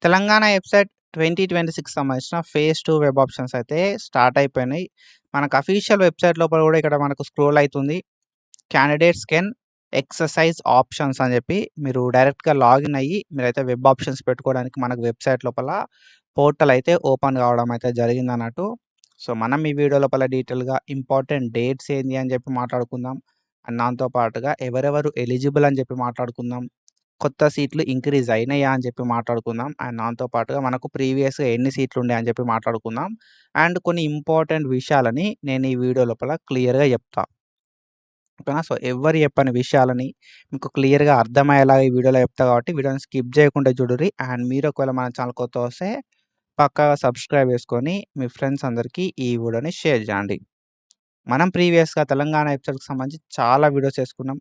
Telangana website 2026 సంబంధించిన phase 2 web options అయితే start అయిపోయినాయి. మనకు అఫీషియల్ వెబ్‌సైట్ లోపల కూడా ఇక్కడ మనకు స్క్రోల్ అయితుంది. క్యాండిడేట్స్ కెన్ ఎక్సర్సైజ్ ఆప్షన్స్ అని చెప్పి మీరు డైరెక్ట్‌గా లాగిన్ అయ్యి మీరైతే వెబ్ ఆప్షన్స్ పెట్టుకోవడానికి మనకు వెబ్‌సైట్ లోపల పోర్టల్ అయితే ఓపెన్ కావడం అయితే జరిగిందన్నట్టు. సో, మనం ఈ వీడియో లోపల డీటెయిల్‌గా ఇంపార్టెంట్ డేట్స్ ఏంది అని చెప్పి మాట్లాడుకుందాం. అండ్ దాంతో పాటుగా ఎవరెవరు ఎలిజిబుల్ అని చెప్పి మాట్లాడుకుందాం. కొత్త సీట్లు ఇంక్రీజ్ అయినాయా అని చెప్పి మాట్లాడుకుందాం. అండ్ దాంతో పాటుగా మనకు ప్రీవియస్‌గా ఎన్ని సీట్లు ఉన్నాయని చెప్పి మాట్లాడుకుందాం. అండ్ కొన్ని ఇంపార్టెంట్ విషయాలని నేను ఈ వీడియో లోపల క్లియర్‌గా చెప్తా. ఓకేనా. సో, ఎవ్వరు చెప్పని విషయాలని మీకు క్లియర్‌గా అర్థమయ్యేలాగా ఈ వీడియోలో చెప్తా కాబట్టి వీడియోని స్కిప్ చేయకుండా చూడుర్రి. అండ్ మీరు ఒకవేళ మన ఛానల్ కొత్తగా వస్తే పక్కాగా సబ్స్క్రైబ్ చేసుకొని మీ ఫ్రెండ్స్ అందరికీ ఈ వీడియోని షేర్ చేయండి. మనం ప్రీవియస్‌గా తెలంగాణ వెబ్‌సైట్‌కి సంబంధించి చాలా వీడియోస్ చేసుకున్నాం.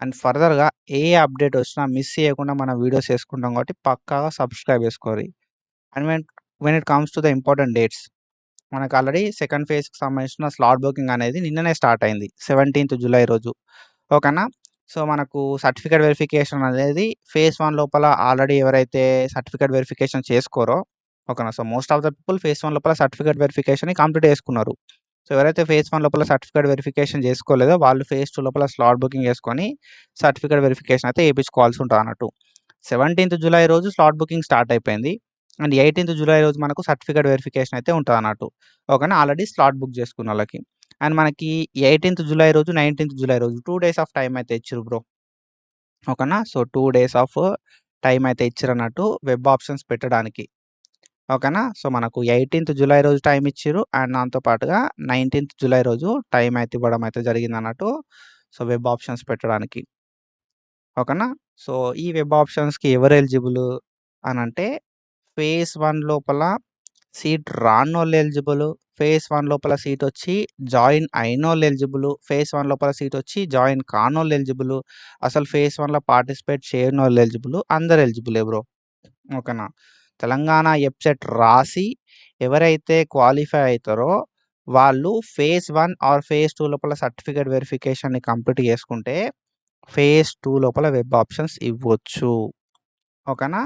అండ్ ఫర్దర్‌గా ఏ అప్డేట్ వచ్చినా మిస్ చేయకుండా మనం వీడియోస్ చేసుకుంటాం కాబట్టి పక్కాగా సబ్స్క్రైబ్ చేసుకోర్రి. And when it comes to the important dates మనకు ఆల్రెడీ సెకండ్ ఫేజ్‌కి సంబంధించిన స్లాట్ బుకింగ్ అనేది నిన్ననే స్టార్ట్ అయింది. 17థ్ జులై రోజు. ఓకేనా. సో, మనకు సర్టిఫికేట్ వెరిఫికేషన్ అనేది ఫేజ్ 1 లోపల ఆల్రెడీ ఎవరైతే సర్టిఫికేట్ వెరిఫికేషన్ చేసుకోరో ఓకేనా. So, most of the people phase 1 లోపల సర్టిఫికేట్ వెరిఫికేషన్‌ని కంప్లీట్ చేసుకున్నారు. సో, ఎవరైతే ఫేజ్ 1 లోపల సర్టిఫికేట్ వెరిఫికేషన్ చేసుకోలేదో వాళ్ళు ఫేజ్ 2 లోపల స్లాట్ బుకింగ్ చేసుకొని సర్టిఫికేట్ వెరిఫికేషన్ అయితే ఏపించుకోవాల్సి ఉంటదన్నట్టు. 17థ్ జులై రోజు స్లాట్ బుకింగ్ స్టార్ట్ అయిపోయింది. అండ్ 18థ్ జులై రోజు మనకు సర్టిఫికేట్ వెరిఫికేషన్ అయితే ఉంటదన్నట్టు. ఓకేనా. ఆల్రెడీ స్లాట్ బుక్ చేసుకున్నోళ్ళకి. అండ్ మనకి 18థ్ జులై రోజు, 19థ్ జులై రోజు 2 డేస్ ఆఫ్ టైమ్ అయితే ఇచ్చిర్రు బ్రో. ఓకేనా. సో, 2 డేస్ ఆఫ్ టైమ్ అయితే ఇచ్చిరన్నట్టు వెబ్ ఆప్షన్స్ పెట్టడానికి. ఓకేనా. సో, మనకు 18థ్ జులై రోజు టైమ్ ఇచ్చిర్రు. అండ్ దాంతో పాటుగా 19థ్ జులై రోజు టైమ్ అయితే ఇవ్వడం అయితే జరిగిందన్నట్టు. సో, వెబ్ ఆప్షన్స్ పెట్టడానికి. ఓకేనా. సో, ఈ వెబ్ ఆప్షన్స్‌కి ఎవరు ఎలిజిబుల్ అనంటే ఫేజ్ 1 లోపల సీట్ రానోళ్ళు ఎలిజిబుల్. ఫేజ్ 1 లోపల సీటొచ్చి జాయిన్ అయినోళ్ళు ఎలిజిబుల్. ఫేజ్ 1 లోపల సీటొచ్చి జాయిన్ కానోళ్ళు ఎలిజిబుల్. అసలు ఫేజ్ 1లో పార్టిసిపేట్ చేయనోళ్ళు ఎలిజిబుల్. అందరూ ఎలిజిబులే బ్రో. ఓకేనా. తెలంగాణ వెబ్‌సైట్ రాసి ఎవరైతే క్వాలిఫై అయితారో వాళ్ళు ఫేజ్ 1 ఆర్ ఫేజ్ 2 లోపల సర్టిఫికేట్ వెరిఫికేషన్‌ని కంప్లీట్ చేసుకుంటే ఫేజ్ 2 లోపల వెబ్ ఆప్షన్స్ ఇవ్వచ్చు. ఓకేనా.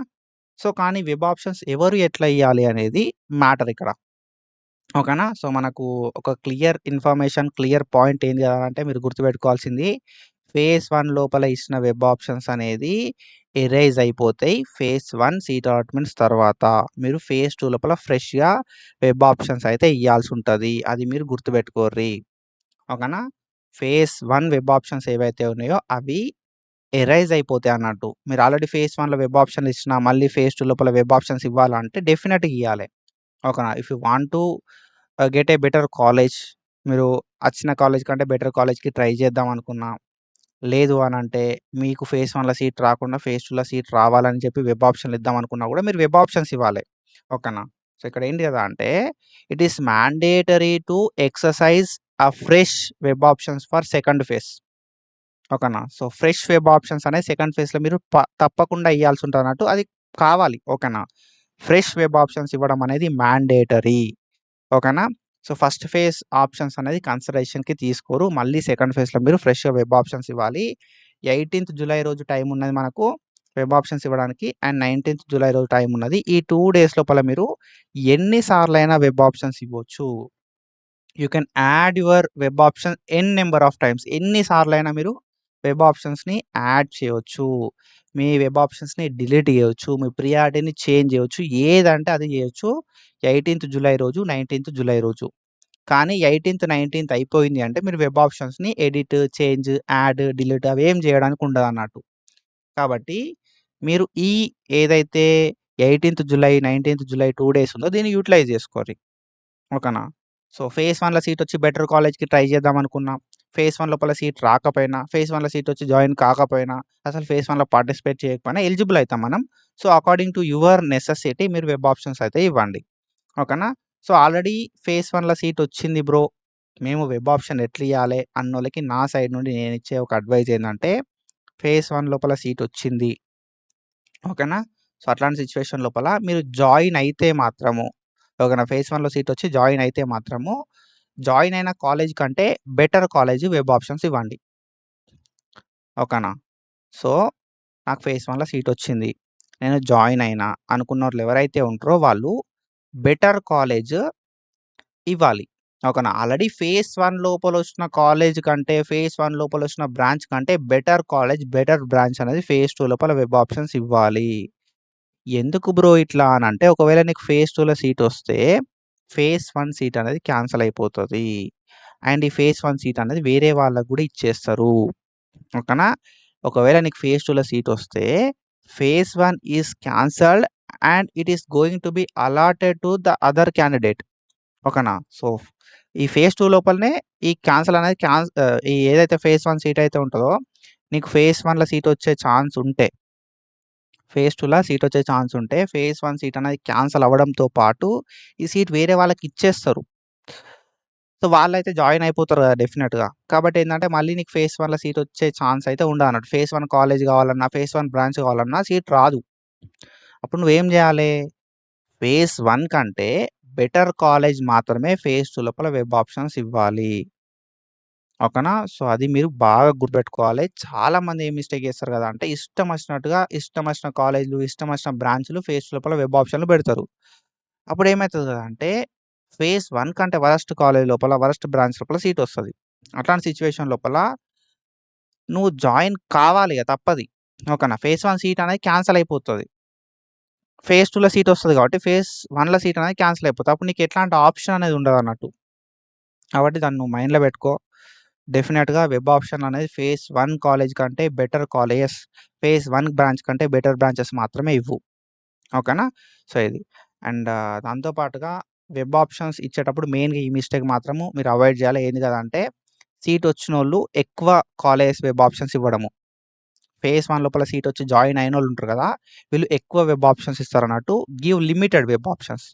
సో, కానీ వెబ్ ఆప్షన్స్ ఎవరు ఎట్లా ఇయ్యాలి అనేది మ్యాటర్ ఇక్కడ. ఓకేనా. సో, మనకు ఒక క్లియర్ ఇన్ఫర్మేషన్, క్లియర్ పాయింట్ ఏంది అంటే మీరు గుర్తుపెట్టుకోవాల్సింది ఫేజ్ 1 లోపల ఇచ్చిన వెబ్ ఆప్షన్స్ అనేది ఎరేజ్ అయిపోతాయి. ఫేజ్ 1 సీట్ అలాట్‌మెంట్స్ తర్వాత. మీరు ఫేజ్ 2 లోపల ఫ్రెష్‌గా వెబ్ ఆప్షన్స్ అయితే ఇయ్యాల్సి ఉంటది. అది మీరు గుర్తుపెట్టుకోర్రి. ఓకేనా. ఫేజ్ 1 వెబ్ ఆప్షన్స్ ఏవైతే ఉన్నాయో అవి ఎరైజ్ అయిపోతాయి అన్నట్టు. మీరు ఆల్రెడీ ఫేజ్ 1లో వెబ్ ఆప్షన్‌లు ఇచ్చినా మళ్ళీ ఫేజ్ 2 లోపల వెబ్ ఆప్షన్స్ ఇవ్వాలంటే డెఫినెట్‌గా ఇయ్యాలే. ఓకేనా. If you want to get a better college మీరు వచ్చిన కాలేజ్ కంటే బెటర్ కాలేజ్‌కి ట్రై చేద్దాం అనుకున్నా, లేదు అనంటే మీకు ఫేజ్ 1లో సీట్ రాకుండా ఫేజ్ 2లో సీట్ రావాలని చెప్పి వెబ్ ఆప్షన్‌లు ఇద్దాం అనుకున్నా కూడా మీరు వెబ్ ఆప్షన్స్ ఇవ్వాలి. ఓకేనా. సో, ఇక్కడ ఏంటి కదా అంటే it is mandatory to exercise fresh web options for second phase. ఓకేనా. సో, ఫ్రెష్ వెబ్ ఆప్షన్స్ అనేది సెకండ్ ఫేజ్‌లో మీరు తప్పకుండా ఇయ్యాల్సి ఉంటదన్నట్టు. అది కావాలి. ఓకేనా. ఫ్రెష్ వెబ్ ఆప్షన్స్ ఇవ్వడం అనేది మ్యాండేటరీ. ఓకేనా. సో, ఫస్ట్ ఫేజ్ ఆప్షన్స్ అనేది కన్సిడరేషన్‌కి తీసుకోరు. మళ్ళీ సెకండ్ ఫేజ్‌లో మీరు ఫ్రెష్‌గా వెబ్ ఆప్షన్స్ ఇవ్వాలి. 18థ్ జులై రోజు టైమ్ ఉన్నది మనకు వెబ్ ఆప్షన్స్ ఇవ్వడానికి. అండ్ 19థ్ జులై రోజు టైమ్ ఉన్నది. ఈ 2 డేస్ లోపల మీరు ఎన్ని సార్లైనా వెబ్ ఆప్షన్స్ ఇవ్వచ్చు. You can add your web option N number of times. ఎన్ని సార్లైనా మీరు వెబ్ ఆప్షన్స్‌ని యాడ్ చేయొచ్చు. మీ వెబ్ ఆప్షన్స్‌ని డిలీట్ చేయొచ్చు. మీ ప్రియారిటీని చేంజ్ చేయొచ్చు. ఏదంటే అది చేయొచ్చు. 18థ్ జులై రోజు, 19థ్ జులై రోజు. కానీ 18థ్, 19థ్ అయిపోయింది అంటే మీరు వెబ్ ఆప్షన్స్‌ని ఎడిట్, చేంజ్, యాడ్, డిలీట్ అవేం చేయడానికి ఉండదన్నట్టు. కాబట్టి మీరు ఈ ఏదైతే 18థ్ జులై, 19థ్ జులై 2 డేస్ ఉందో దీన్ని యుటిలైజ్ చేసుకోర్రి. ఓకేనా. సో, ఫేజ్ 1లో సీటొచ్చి బెటర్ కాలేజ్‌కి ట్రై చేద్దాం అనుకున్నా, ఫేజ్ 1 లోపల సీట్ రాకపోయినా, ఫేజ్ 1లో సీటొచ్చి జాయిన్ కాకపోయినా, అసలు ఫేజ్ 1లో పార్టిసిపేట్ చేయకపోయినా ఎలిజిబుల్ అయితాం మనం. So, according to your necessity మీరు వెబ్ ఆప్షన్స్ అయితే ఇవ్వండి. ఓకేనా. సో, ఆల్రెడీ ఫేజ్ 1లో సీటొచ్చింది బ్రో. మేము వెబ్ ఆప్షన్ ఎట్లియ్యాలే అన్నోళ్ళకి నా సైడ్ నుండి నేనిచ్చే ఒక అడ్వైస్ ఏందంటే, ఫేజ్ 1 లోపల సీటొచ్చింది. ఓకేనా. సో, అట్లాంటి సిట్యుయేషన్ లోపల మీరు జాయిన్ అయితే మాత్రము ఓకేనా. ఫేజ్ 1లో సీటొచ్చి జాయిన్ అయితే మాత్రము జాయిన్ అయిన కాలేజ్ కంటే బెటర్ కాలేజ్ వెబ్ ఆప్షన్స్ ఇవ్వండి. ఓకేనా. సో, నాకు ఫేజ్ 1లో సీటొచ్చింది. నేను జాయిన్ అయినా అనుకున్నోళ్ళు ఎవరైతే ఉంటారో వాళ్ళు బెటర్ కాలేజ్ ఇవ్వాలి. ఓకేనా. ఆల్రెడీ ఫేజ్ 1 లోపలొచ్చిన కాలేజ్ కంటే, ఫేజ్ 1 లోపలొచ్చిన బ్రాంచ్ కంటే బెటర్ కాలేజ్, బెటర్ బ్రాంచ్ అనేది ఫేజ్ 2 లోపల వెబ్ ఆప్షన్స్ ఇవ్వాలి. ఎందుకు బ్రో ఇట్లా అనంటే, ఒకవేళ నీకు ఫేజ్ 2లో సీటొస్తే, ఫేజ్ 1 సీట్ అనేది క్యాన్సల్ అయిపోతది. అండ్ ఈ ఫేజ్ 1 సీట్ అనేది వేరే వాళ్ళకి గూడా ఇచ్చేస్తారు. ఓకేనా. ఒకవేళ నీకు ఫేజ్ 2లో సీటొస్తే, phase 1 is cancelled and it is going to be allotted to the other candidate. ఓకేనా. సో, ఈ ఫేజ్ 2 లోపలనే ఈ క్యాన్సల్ అనేది ఈ ఏదైతే ఫేజ్ 1 సీట్ అయితే ఉంటదో, నీకు ఫేజ్ 1లో సీటొచ్చే ఛాన్స్ ఉంటే, ఫేజ్ 2ల సీటొచ్చే ఛాన్స్ ఉంటే, ఫేజ్ 1 సీట్ అనేది క్యాన్సల్ అవ్వడంతో పాటు, ఈ సీట్ వేరే వాళ్ళకి ఇచ్చేస్తారు. సో, వాళ్ళైతే జాయిన్ అయిపోతారు కదా డెఫినెట్‌గా. కాబట్టి ఏందంటే, మళ్ళీ నీకు ఫేజ్ 1లో సీటొచ్చే ఛాన్స్ అయితే ఉండదన్నట్టు. ఫేజ్ 1 కాలేజ్ కావాలన్నా, ఫేజ్ 1 బ్రాంచ్ కావాలన్నా సీట్ రాదు. అప్పుడు నువ్వేం జేయాలి? ఫేజ్ 1 కంటే బెటర్ కాలేజ్ మాత్రమే ఫేజ్ 2 లోపల వెబ్ ఆప్షన్స్ ఇవ్వాలి. ఓకేనా. సో, అది మీరు బాగా గుర్తుపెట్టుకోవాలి. చాలామంది ఏం మిస్టేక్ చేస్తారు కదా అంటే ఇష్టం వచ్చినట్టుగా, ఇష్టం వచ్చిన కాలేజ్‌లు, ఇష్టం వచ్చిన బ్రాంచ్‌లు ఫేజ్ లోపల వెబ్ ఆప్షన్‌లు పెడతారు. అప్పుడు ఏమైతది కదంటే ఫేజ్ 1 కంటే వరస్ట్ కాలేజ్ లోపల, వరస్ట్ బ్రాంచ్ లోపల సీటొస్తది. అట్లాంటి సిట్యుయేషన్ లోపల నువ్వు జాయిన్ కావాలి ఇగ తప్పది. ఓకేనా. ఫేజ్ 1 సీట్ అనేది క్యాన్సల్ అయిపోతది. ఫేజ్ 2లో సీటొస్తది కాబట్టి ఫేజ్ 1లో సీట్ అనేది క్యాన్సల్ అయిపోతది. అప్పుడు నీకు ఎట్లాంటి ఆప్షన్ అనేది ఉండదన్నట్టు. కాబట్టి దాన్ని నువ్వు మైండ్‌లో పెట్టుకో. డెఫినిట్‌గా వెబ్ ఆప్షన్ అనేది ఫేజ్ 1 కాలేజ్ కంటే బెటర్ కాలేజెస్, ఫేజ్ 1 బ్రాంచ్ కంటే బెటర్ బ్రాంచెస్ మాత్రమే ఇవ్వు. ఓకేనా. సో, ఇది. అండ్ దాంతో పాటుగా వెబ్ ఆప్షన్స్ ఇచ్చేటప్పుడు మెయిన్‌గా ఈ మిస్టేక్ మాత్రము మీరు అవాయిడ్ చేయాలి. ఏంది కదంటే సీట్ వచ్చినోళ్ళు ఎక్కువ కాలేజెస్ వెబ్ ఆప్షన్స్ ఇవ్వడము. ఫేజ్ 1 లోపల సీట్ వచ్చి జాయిన్ అయినోళ్ళు ఉంటారు కదా! వీళ్ళు ఎక్కువ వెబ్ ఆప్షన్స్ ఇస్తారన్నట్టు. Give limited web options.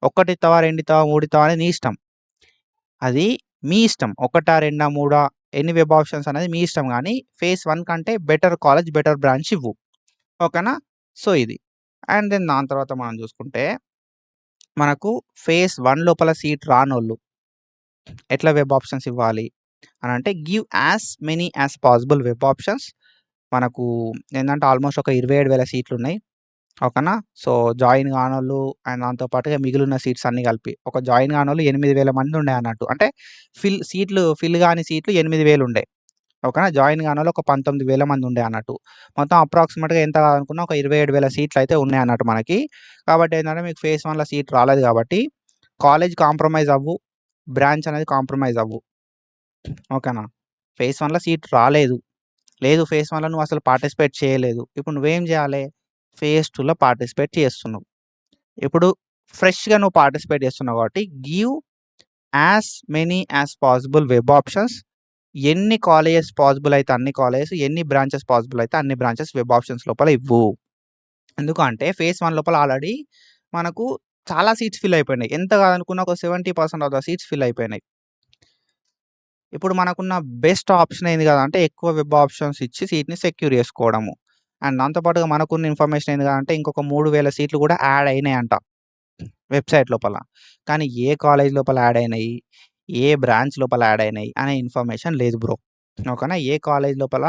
ఒక్కటిస్తావా, రెండిస్తావా, మూడిస్తావా అనేది నీ ఇష్టం. అది మీ ఇష్టం. ఒకటా, రెండా, మూడా ఎన్ని వెబ్ ఆప్షన్స్ అనేది మీ ఇష్టం గానీ, ఫేజ్ 1 కంటే బెటర్ కాలేజ్, బెటర్ బ్రాంచ్ ఇవ్వు. ఓకేనా. సో, ఇది. అండ్ దెన్ దాని తర్వాత మనం చూసుకుంటే, మనకు ఫేజ్ 1 లోపల సీట్ రానోళ్ళు ఎట్లా వెబ్ ఆప్షన్స్ ఇవ్వాలి అనంటే, give as many as possible web options. మనకు ఏందంటే ఆల్మోస్ట్ ఒక 27,000 సీట్లున్నాయి. ఓకేనా. సో, జాయిన్ కానోళ్ళు అండ్ దాంతో పాటుగా మిగిలిన సీట్స్ అన్నీ కలిపి. ఒక జాయిన్ కానోళ్ళు 8,000 మంది ఉండే అన్నట్టు. అంటే ఫిల్ గాని సీట్లు 8,000 ఉండే. ఓకేనా. జాయిన్ కానోళ్ళు ఒక 19,000 మంది ఉండే అన్నట్టు. మొత్తం అప్రాక్సిమేట్‌గా ఎంత కాదనుకున్నా ఒక 27,000 సీట్లయితే ఉన్నాయన్నట్టు మనకి. కాబట్టి ఏందంటే మీకు ఫేజ్ 1లో సీట్ రాలేదు కాబట్టి, కాలేజ్ కాంప్రమైజ్ అవ్వు. బ్రాంచ్ అనేది కాంప్రమైజ్ అవ్వు. ఓకేనా. ఫేజ్ 1లో సీట్ రాలేదు. లేదు ఫేజ్ 1లో నువ్వు అసలు పార్టిసిపేట్ చేయలేదు. ఇప్పుడు నువ్వేం చేయాలి? ఫేజ్ 2లో పార్టిసిపేట్ చేస్తున్నావు. ఇప్పుడు ఫ్రెష్‌గా నువ్వు పార్టిసిపేట్ చేస్తున్నావు కాబట్టి give as many as possible web options. ఎన్ని కాలేజెస్ పాసిబుల్ అయితే అన్ని కాలేజెస్, ఎన్ని బ్రాంచెస్ పాసిబుల్ అయితే అన్ని బ్రాంచెస్ వెబ్ ఆప్షన్స్ లోపల ఇవ్వు. ఎందుకు అంటే ఫేజ్ 1 లోపల ఆల్రెడీ మనకు చాలా సీట్స్ ఫిల్ అయిపోయినాయి. ఎంత కాదనుకున్నా ఒక 70% ఆఫ్ ద సీట్స్ ఫిల్ అయిపోయినాయి. ఇప్పుడు మనకున్న బెస్ట్ ఆప్షన్ ఏంది కదంటే ఎక్కువ వెబ్ ఆప్షన్స్ ఇచ్చి సీట్‌ని సెక్యూర్ చేసుకోవడము. అండ్ దాంతో పాటుగా మనకున్న ఇన్ఫర్మేషన్ ఏంది కదంటే ఇంకొక 3,000 సీట్లు కూడా యాడ్ అయినాయంట వెబ్‌సైట్ లోపల. కానీ ఏ కాలేజ్ లోపల యాడ్ అయినాయి, ఏ బ్రాంచ్ లోపల యాడ్ అయినాయి అనే ఇన్ఫర్మేషన్ లేదు బ్రో. ఓకేనా. ఏ కాలేజ్ లోపల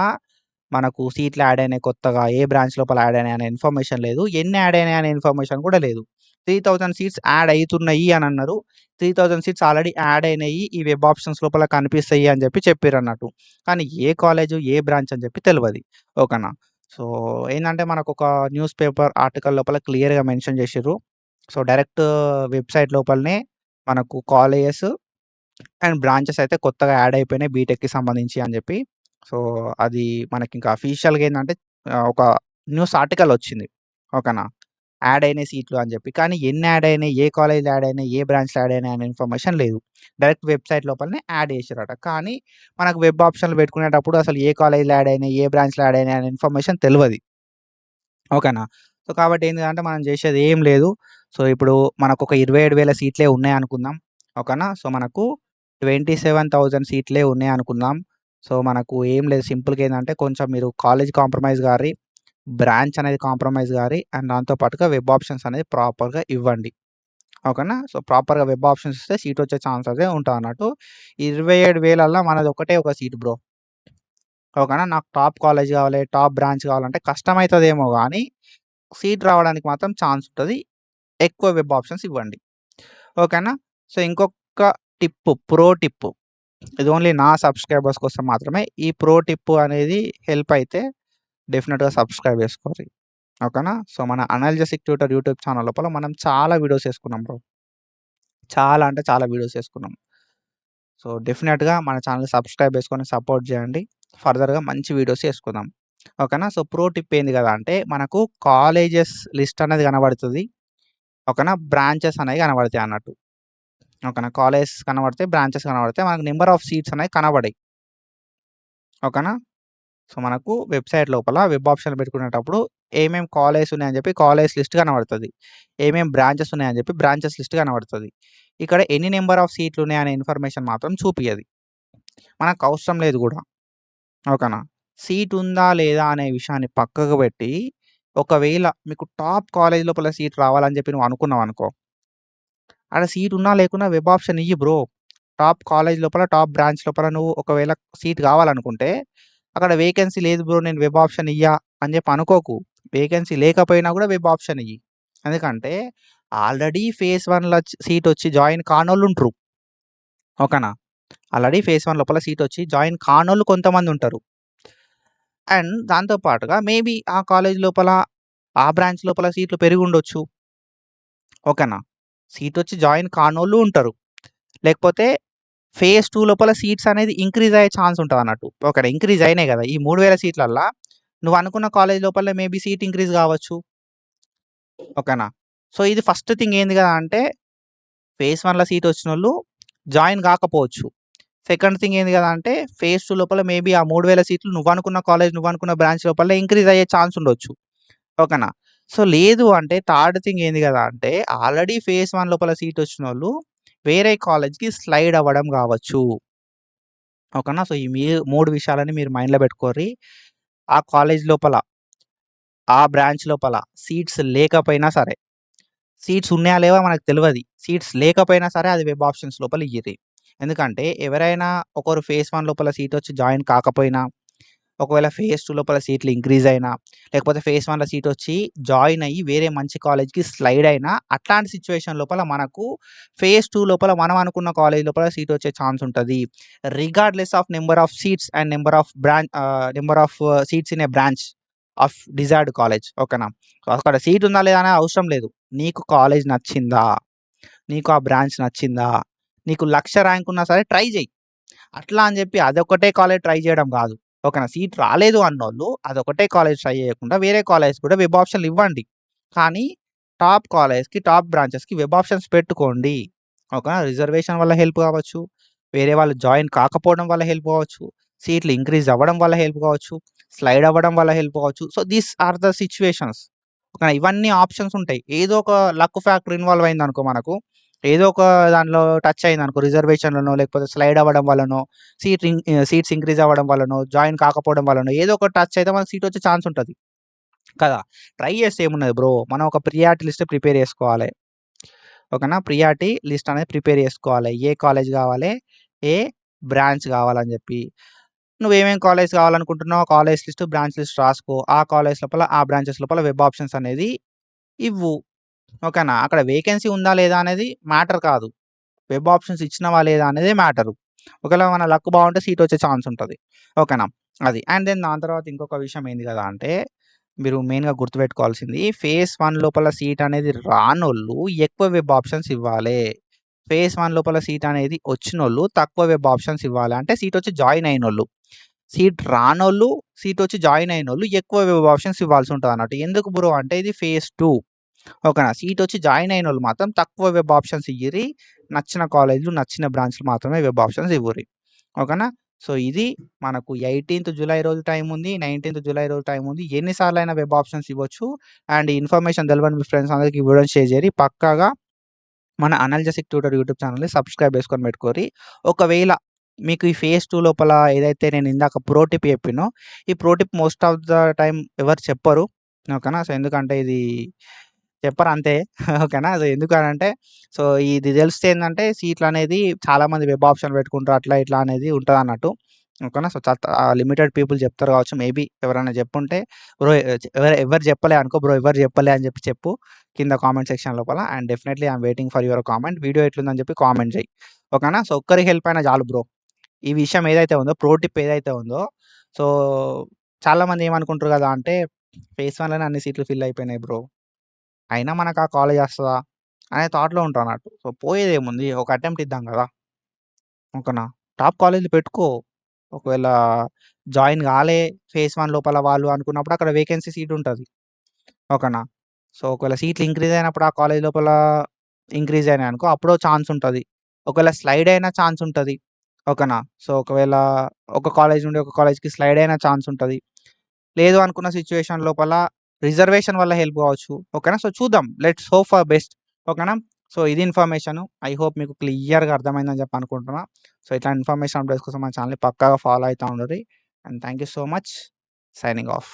మనకు సీట్లు యాడ్ అయినాయి కొత్తగా, ఏ బ్రాంచ్ లోపల యాడ్ అయినాయి అనే ఇన్ఫర్మేషన్ లేదు. ఎన్ని యాడ్ అయినాయి అనే ఇన్ఫర్మేషన్ కూడా లేదు. 3,000 సీట్స్ యాడ్ అయితున్నాయి అని అన్నారు. 3,000 సీట్స్ ఆల్రెడీ యాడ్ అయినాయి. ఈ వెబ్ ఆప్షన్స్ లోపల కనిపిస్తాయి అని చెప్పి చెప్పిరన్నట్టు. కానీ ఏ కాలేజు, ఏ బ్రాంచ్ అని చెప్పి తెలవది. ఓకేనా. సో, ఏందంటే మనకొక న్యూస్ పేపర్ ఆర్టికల్ లోపల క్లియర్‌గా మెన్షన్ చేసిర్రు. సో, డైరెక్ట్ వెబ్‌సైట్ లోపలనే మనకు కాలేజెస్ అండ్ బ్రాంచెస్ అయితే కొత్తగా యాడ్ అయిపోయినాయి బీటెక్‌కి సంబంధించి అని చెప్పి. సో, అది మనకింకా అఫీషియల్‌గా ఏందంటే ఒక న్యూస్ ఆర్టికల్ వచ్చింది. ఓకేనా. యాడ్ అయినాయి సీట్లు అని చెప్పి. కానీ ఎన్ని యాడ్ అయినాయి, ఏ కాలేజ్‌లో యాడ్ అయినాయి, ఏ బ్రాంచ్‌లో యాడ్ అయినాయి అనే ఇన్ఫర్మేషన్ లేదు. డైరెక్ట్ వెబ్‌సైట్ లోపలనే యాడ్ చేసిర్రట. కానీ మనకు వెబ్ ఆప్షన్‌లు పెట్టుకునేటప్పుడు అసలు ఏ కాలేజ్‌లో యాడ్ అయినాయి, ఏ బ్రాంచ్‌లో యాడ్ అయినాయి అనే ఇన్ఫర్మేషన్ తెలవది. ఓకేనా. సో, కాబట్టి ఏంటిదంటే మనం చేసేది ఏం లేదు. సో, ఇప్పుడు మనకొక 27,000 సీట్లే ఉన్నాయనుకుందాం. ఓకేనా. సో, మనకు 27,000 సీట్లే ఉన్నాయనుకుందాం. సో, మనకు ఏం లేదు సింపుల్‌గా ఏందంటే కొంచెం మీరు కాలేజ్ కాంప్రమైజ్ గారి, బ్రాంచ్ అనేది కాంప్రమైజ్ గారి అండ్ దాంతో పాటుగా వెబ్ ఆప్షన్స్ అనేది ప్రాపర్‌గా ఇవ్వండి. ఓకేనా. సో, ప్రాపర్‌గా వెబ్ ఆప్షన్స్ ఇస్తే సీట్ వచ్చే ఛాన్స్ అయితే ఉంటదన్నట్టు. 27,000ల్లో మనది ఒకటే ఒక సీట్ బ్రో. ఓకేనా. నాకు టాప్ కాలేజ్ కావాలి, టాప్ బ్రాంచ్ కావాలంటే కష్టమైతదేమో గానీ సీట్ రావడానికి మాత్రం ఛాన్స్ ఉంటది. ఎక్కువ వెబ్ ఆప్షన్స్ ఇవ్వండి. ఓకేనా? సో, ఇంకొక ప్రో టిప్పు. ఇది ఓన్లీ నా సబ్స్క్రైబర్స్ కోసం మాత్రమే. ఈ ప్రో టిప్పు అనేది హెల్ప్ అయితే డెఫినిట్‌గా సబ్స్క్రైబ్ చేసుకోండి. ఓకేనా? సో, మన అనాలిసిస్ ట్యూటర్ యూట్యూబ్ ఛానల్ లోపల మనం చాలా వీడియోస్ చేసుకున్నాం బ్రో. చాలా అంటే చాలా వీడియోస్ చేసుకున్నాం. సో, డెఫినిట్‌గా మన ఛానల్‌ని సబ్స్క్రైబ్ చేసుకొని సపోర్ట్ చేయండి. ఫర్దర్‌గా మంచి వీడియోస్ చేసుకుందాం. ఓకేనా? సో, ప్రో టిప్ ఏంది కదా అంటే మనకు కాలేజెస్ లిస్ట్ అనేది కనబడుతది. ఓకేనా? బ్రాంచెస్ అనేవి కనబడతాయి అన్నట్టు. ఓకేనా? కాలేజెస్ కనబడతాయి, బ్రాంచెస్ కనబడతాయి. మనకు నంబర్ ఆఫ్ సీట్స్ అనేవి కనబడయి. ఓకేనా? సో, మనకు వెబ్‌సైట్ లోపల వెబ్ ఆప్షన్‌లు పెట్టుకునేటప్పుడు ఏమేం కాలేజెస్ ఉన్నాయని చెప్పి కాలేజ్ లిస్ట్ కనబడతది. ఏమేం బ్రాంచెస్ ఉన్నాయని చెప్పి బ్రాంచెస్ లిస్ట్ కనబడతది. ఇక్కడ ఎన్ని నంబర్ ఆఫ్ సీట్లు ఉన్నాయనే ఇన్ఫర్మేషన్ మాత్రం చూపియది. మనకు అవసరం లేదు గూడా. ఓకేనా? సీట్ ఉందా లేదా అనే విషయాన్ని పక్కకు పెట్టి, ఒకవేళ మీకు టాప్ కాలేజ్ లోపల సీట్ రావాలని చెప్పి నువ్వు అనుకున్నావనుకో, ఆడ సీట్ ఉన్నా లేకున్నా వెబ్ ఆప్షన్ ఇయ్యి బ్రో. టాప్ కాలేజ్ లోపల, టాప్ బ్రాంచ్ లోపల నువ్వు ఒకవేళ సీట్ కావాలనుకుంటే, అక్కడ వేకెన్సీ లేదు బ్రో నేను వెబ్ ఆప్షన్ ఇయ్యా అని చెప్పి అనుకోకు. వేకెన్సీ లేకపోయినా కూడా వెబ్ ఆప్షన్ ఇయ్యి. ఎందుకంటే ఆల్రెడీ ఫేజ్ 1లో సీట్ వచ్చి జాయిన్ కానోళ్ళుంట్రు. ఓకేనా? ఆల్రెడీ ఫేజ్ 1 లోపల సీట్ వచ్చి జాయిన్ కానోళ్ళు కొంతమంది ఉంటారు. అండ్ దాంతో పాటుగా మేబీ ఆ కాలేజ్ లోపల, ఆ బ్రాంచ్ లోపల సీట్లు పెరిగుండొచ్చు. ఓకేనా? సీట్ వచ్చి జాయిన్ కానోళ్ళు ఉంటారు. లేకపోతే ఫేజ్ 2 లోపల సీట్స్ అనేది ఇంక్రీజ్ అయ్యే ఛాన్స్ ఉంటదన్నట్టు. ఓకేనా? ఇంక్రీజ్ అయినాయి గదా! ఈ 3000 సీట్లల్లా నువ్వు అనుకున్న కాలేజ్ లోపల మేబీ సీట్ ఇంక్రీజ్ గావచ్చు. ఓకేనా? సో, ఇది ఫస్ట్ థింగ్ ఏంది గదా అంటే ఫేజ్ 1లో సీట్ వచ్చినోళ్ళు జాయిన్ గాకపోవచ్చు. సెకండ్ థింగ్ ఏంది గదా అంటే ఫేజ్ 2 లోపల మేబీ ఆ 3000 సీట్లు నువ్వనుకున్న కాలేజ్, నువ్వనుకున్న బ్రాంచ్ లోపల ఇంక్రీజ్ అయ్యే ఛాన్స్ ఉండొచ్చు. ఓకేనా? సో, లేదు అంటే థర్డ్ థింగ్ ఏంది గదా అంటే ఆల్రెడీ ఫేజ్ 1 లోపల సీట్ వచ్చినోళ్ళు వేరే కాలేజ్‌కి స్లైడ్ అవ్వడం గావచ్చు. ఓకేనా? సో, ఈ 3 విషయాలని మీరు మైండ్‌లో పెట్టుకోర్రి. ఆ కాలేజ్ లోపల, ఆ బ్రాంచ్ లోపల సీట్స్ లేకపోయినా సరే, సీట్స్ ఉన్నాయా లేవా మనకు తెలవది. సీట్స్ లేకపోయినా సరే అది వెబ్ ఆప్షన్స్ లోపల ఇయ్యిర్రి. ఎందుకంటే ఎవరైనా ఒకరు ఫేజ్ 1 లోపల సీట్ వచ్చి జాయిన్ కాకపోయినా, ఒకవేళ ఫేజ్ 2 లోపల సీట్లు ఇంక్రీజ్ అయినా, లేకపోతే ఫేజ్ 1లో సీట్ వచ్చి జాయిన్ అయ్యి వేరే మంచి కాలేజ్‌కి స్లైడ్ అయినా, అట్లాంటి సిట్యుయేషన్ లోపల మనకు ఫేజ్ 2 లోపల మనం అనుకున్న కాలేజ్ లోపల సీట్ వచ్చే ఛాన్స్ ఉంటది. Regardless of number of seats and number of seats in a branch of desired college. ఓకేనా? సో, అక్కడ సీట్ ఉందా లేదా అనే అవసరం లేదు. నీకు కాలేజ్ నచ్చిందా? నీకు ఆ బ్రాంచ్ నచ్చిందా? నీకు 1,00,000 ర్యాంక్ ఉన్నా సరే ట్రై చెయ్యి. అట్లా అని చెప్పి అదొక్కటే కాలేజ్ ట్రై చేయడం గాదు. ఓకేనా? సీట్ రాలేదు అన్నోళ్ళు అదొకటే కాలేజ్ ట్రై చేయకుండా వేరే కాలేజ్ కూడా వెబ్ ఆప్షన్‌లు ఇవ్వండి. కానీ టాప్ కాలేజ్‌కి, టాప్ బ్రాంచెస్‌కి వెబ్ ఆప్షన్స్ పెట్టుకోండి. ఓకేనా? రిజర్వేషన్ వల్ల హెల్ప్ కావచ్చు. వేరే వాళ్ళు జాయిన్ కాకపోవడం వల్ల హెల్ప్ కావచ్చు. సీట్లు ఇంక్రీజ్ అవ్వడం వల్ల హెల్ప్ కావచ్చు. స్లైడ్ అవ్వడం వల్ల హెల్ప్ కావచ్చు. So, these are the situations. ఓకేనా? ఇవన్నీ ఆప్షన్స్ ఉంటాయి. ఏదో ఒక లక్ ఫ్యాక్టర్ ఇన్వాల్వ్ అయిందనుకో మనకు, ఏదో ఒక దాంట్లో టచ్ అయిందనుకో రిజర్వేషన్‌లనో, లేకపోతే స్లైడ్ అవ్వడం వల్లనో, సీట్స్ ఇంక్రీజ్ అవ్వడం వల్లనో, జాయిన్ కాకపోవడం వల్లనో ఏదో ఒక టచ్ అయితే మనకు సీట్ వచ్చే ఛాన్స్ ఉంటది. కదా! ట్రై చేస్తే ఏమున్నది బ్రో. మనం ఒక ప్రియారిటీ లిస్ట్ ప్రిపేర్ చేసుకోవాలి. ఓకేనా? ప్రియారిటీ లిస్ట్ అనేది ప్రిపేర్ చేసుకోవాలి. ఏ కాలేజ్ కావాలి, ఏ బ్రాంచ్ కావాలని చెప్పి. నువ్వేమేం కాలేజ్ కావాలనుకుంటున్నావో కాలేజ్ లిస్ట్, బ్రాంచ్ లిస్ట్ రాసుకో. ఆ కాలేజ్ లోపల, ఆ బ్రాంచెస్ లోపల వెబ్ ఆప్షన్స్ అనేది ఇవ్వు. ఓకేనా? అక్కడ వేకెన్సీ ఉందా లేదా అనేది మ్యాటర్ కాదు. వెబ్ ఆప్షన్స్ ఇచ్చినవా లేదా అనేదే మ్యాటరు. ఒకవేళ మన లక్ బావుంటే సీట్ వచ్చే ఛాన్స్ ఉంటది. ఓకేనా? అది. అండ్ దెన్ దాని తర్వాత ఇంకొక విషయం ఏంది కదా అంటే, మీరు మెయిన్‌గా గుర్తుపెట్టుకోవాల్సింది ఫేజ్ 1 లోపల సీట్ అనేది రానోళ్ళు ఎక్కువ వెబ్ ఆప్షన్స్ ఇవ్వాలే. ఫేజ్ 1 లోపల సీట్ అనేది వచ్చినోళ్ళు తక్కువ వెబ్ ఆప్షన్స్ ఇవ్వాలి. అంటే సీట్ వచ్చి జాయిన్ అయినోళ్ళు. సీట్ రానోళ్ళు, సీట్ వచ్చి జాయిన్ అయినోళ్ళు ఎక్కువ వెబ్ ఆప్షన్స్ ఇవ్వాల్సి ఉంటదన్నట్టు. ఎందుకు బ్రో అంటే ఇది ఫేజ్ 2. ఓకేనా? సీట్ వచ్చి జాయిన్ అయినోళ్ళు మాత్రం తక్కువ వెబ్ ఆప్షన్స్ ఇయ్యిర్రి. నచ్చిన కాలేజ్‌లు, నచ్చిన బ్రాంచ్‌లు మాత్రమే వెబ్ ఆప్షన్స్ ఇవ్వుర్రి. ఓకేనా? సో, ఇది మనకు 18థ్ జులై రోజు టైమ్ ఉంది. 19థ్ జులై రోజు టైమ్ ఉంది. ఎన్ని సార్లైనా వెబ్ ఆప్షన్స్ ఇవ్వచ్చు. అండ్ ఈ ఇన్ఫర్మేషన్ తెలవని మీ ఫ్రెండ్స్ అందరికి ఈ వీడియోని షేర్ చేయండి. పక్కాగా మన అనాలిసిస్ ట్యూటర్ యూట్యూబ్ ఛానెల్‌ని సబ్స్క్రైబ్ చేసుకొని పెట్టుకోర్రి. ఒకవేళ మీకు ఈ ఫేజ్ 2 లోపల ఏదైతే నేను ఇందాక ప్రో టిప్ చెప్పినో, ఈ pro tip most of the time ఎవరు చెప్పరు. ఓకేనా? సో, ఎందుకంటే ఇది చెప్పరు అంతే. ఓకేనా? సో, ఎందుకనంటే సో, ఇది తెలిస్తే ఏందంటే సీట్లనేది చాలామంది వెబ్ ఆప్షన్ పెట్టుకుంటారు. అట్లా ఇట్లా అనేది ఉంటదన్నట్టు. ఓకేనా. సో, లిమిటెడ్ పీపుల్ చెప్తారు కావచ్చు. మేబీ ఎవరైనా చెప్పుంటే బ్రో ఎవరు చెప్పలే అనుకో బ్రో ఎవరు చెప్పలే అని చెప్పు కింద కామెంట్ సెక్షన్ లోపల. And definitely I am waiting for your comment. Video ఎట్లుందని చెప్పి కామెంట్ చెయ్యి. ఓకేనా. సో, ఒక్కరి హెల్ప్ అయినా చాలు బ్రో. ఈ విషయం ఏదైతే ఉందో, ప్రో టిప్ ఏదైతే ఉందో, సో, చాలామంది ఏమనుకుంటారు కదా అంటే ఫేజ్ 1లోనే అన్ని సీట్లు ఫిల్ అయిపోయినాయి బ్రో. అయినా మనకు ఆ కాలేజ్ వస్తదా అనే థాట్‌లో ఉంటారన్నట్టు. సో, పోయేదేముంది ఒక అటెంప్ట్ ఇద్దాం కదా! ఓకేనా. టాప్ కాలేజ్‌లు పెట్టుకో. ఒకవేళ జాయిన్ కాలే ఫేజ్ 1 లోపల వాళ్ళు అనుకున్నప్పుడు అక్కడ వేకెన్సీ సీట్ ఉంటది. ఓకేనా. సో, ఒకవేళ సీట్లు ఇంక్రీజ్ అయినప్పుడు ఆ కాలేజ్ లోపల ఇంక్రీజ్ అయినాయనుకో అప్పుడో ఛాన్స్ ఉంటది. ఒకవేళ స్లైడ్ అయిన ఛాన్స్ ఉంటది. ఓకేనా. సో, ఒకవేళ ఒక కాలేజ్ నుండి ఒక కాలేజ్‌కి స్లైడ్ అయిన ఛాన్స్ ఉంటది. లేదు అనుకున్న సిట్యుయేషన్ లోపల రిజర్వేషన్ వల్ల హెల్ప్ కావచ్చు. ఓకేనా. సో, చూద్దాం. Let's hope for best. ఓకేనా. సో, ఇది ఇన్ఫర్మేషను. ఐ హోప్ మీకు క్లియర్‌గా అర్థమైందని చెప్పి అనుకుంటున్నా. సో, ఇట్లాంటి ఇన్ఫర్మేషన్ అప్డేట్స్ కోసం మన ఛానెల్‌ని పక్కాగా ఫాలో అయితా ఉండుర్రి. And thank you so much. Signing of.